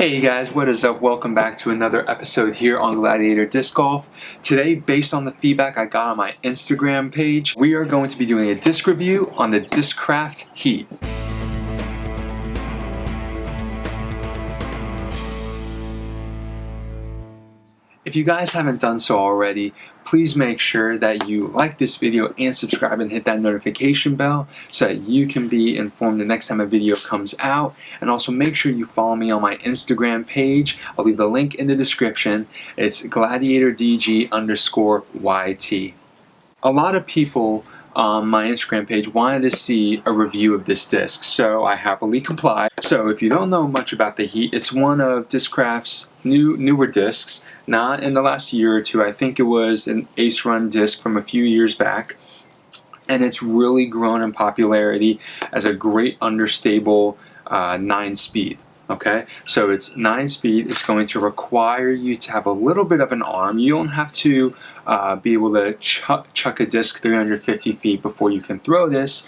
Hey guys, what is up? Welcome back to another episode here on Gladiator Disc Golf. Today, based on the feedback I got on my Instagram page, we are going to be doing a disc review on the Discraft Heat. If you guys haven't done so already, please make sure that you like this video and subscribe and hit that notification bell so that you can be informed the next time a video comes out. And also make sure you follow me on my Instagram page. I'll leave the link in the description. It's gladiator_DG_YT. A lot of people on my Instagram page wanted to see a review of this disc, so I happily complied. So if you don't know much about the Heat, it's one of Discraft's newer discs, not in the last year or two. I think it was an Ace Run disc from a few years back, and it's really grown in popularity as a great understable 9-speed. Okay, so it's 9-speed. It's going to require you to have a little bit of an arm. You don't have to be able to chuck a disc 350 feet before you can throw this.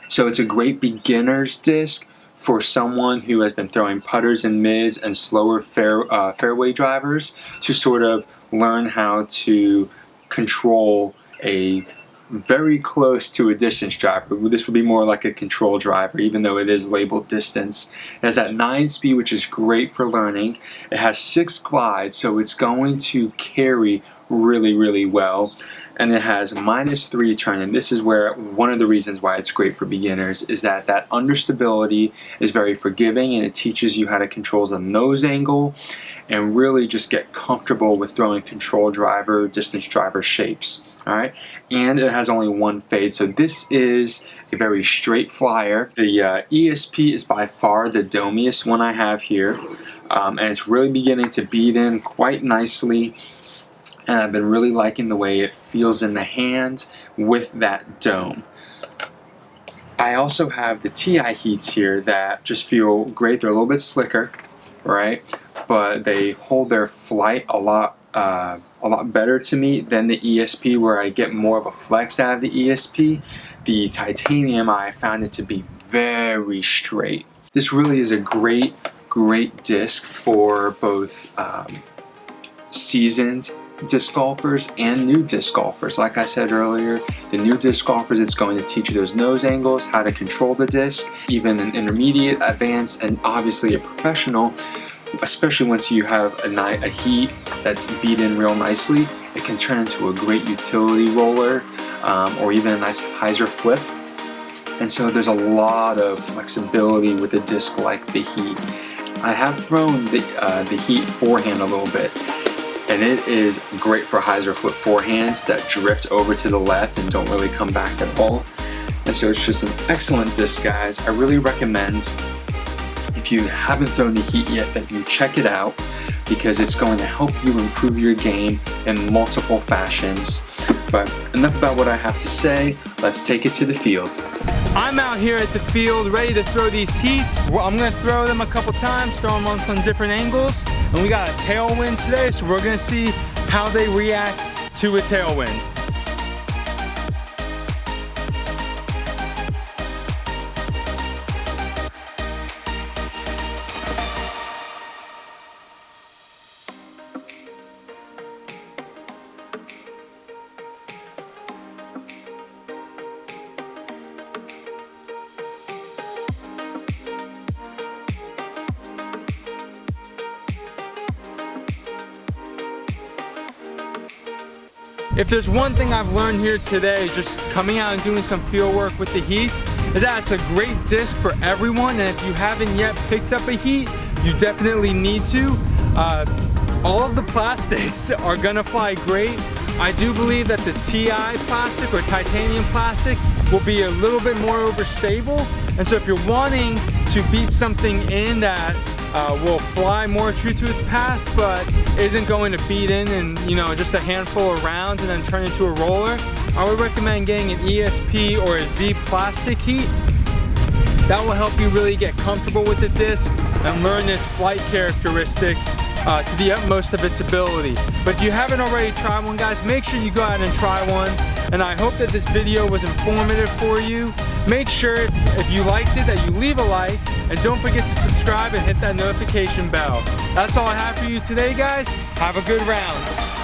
So it's a great beginner's disc for someone who has been throwing putters and mids and slower fairway drivers to sort of learn how to control a very close to a distance driver. This would be more like a control driver, even though it is labeled distance. It has that 9-speed, which is great for learning. It has 6 glides, so it's going to carry really well. And it has -3 turn, and this is where one of the reasons why it's great for beginners is that understability is very forgiving, and it teaches you how to control the nose angle and really just get comfortable with throwing control driver, distance driver shapes. Alright, and it has only one fade, so this is a very straight flyer. The ESP is by far the domiest one I have here, and it's really beginning to beat in quite nicely, and I've been really liking the way it feels in the hand with that dome. I also have the TI Heats here that just feel great. They're a little bit slicker, right, but they hold their flight a lot better to me than the ESP, where I get more of a flex out of the ESP. The titanium, I found it to be very straight. This really is a great disc for both seasoned disc golfers and new disc golfers. Like I said earlier, the new disc golfers, it's going to teach you those nose angles, how to control the disc, even an intermediate, advanced, and obviously a professional. Especially once you have a Heat that's beat in real nicely, it can turn into a great utility roller or even a nice hyzer flip. And so there's a lot of flexibility with a disc like the Heat. I have thrown the Heat forehand a little bit, and it is great for hyzer flip forehands that drift over to the left and don't really come back at all. And so it's just an excellent disc, guys. I really recommend, if you haven't thrown the Heat yet, that you check it out, because it's going to help you improve your game in multiple fashions. But enough about what I have to say, let's take it to the field. I'm out here at the field ready to throw these Heats. I'm going to throw them a couple times, throw them on some different angles, and we got a tailwind today, so we're going to see how they react to a tailwind. If there's one thing I've learned here today, just coming out and doing some field work with the Heats, is that it's a great disc for everyone, and if you haven't yet picked up a Heat, you definitely need to. All of the plastics are gonna fly great. I do believe that the TI plastic or titanium plastic will be a little bit more overstable, and so if you're wanting to beat something in that will fly more true to its path, but isn't going to beat in just a handful of rounds and then turn into a roller, I would recommend getting an ESP or a Z plastic Heat. That will help you really get comfortable with the disc and learn its flight characteristics to the utmost of its ability. But if you haven't already tried one, guys, make sure you go out and try one. and I hope that this video was informative for you. Make sure if you liked it that you leave a like, and don't forget to subscribe and hit that notification bell. That's all I have for you today, guys. Have a good round.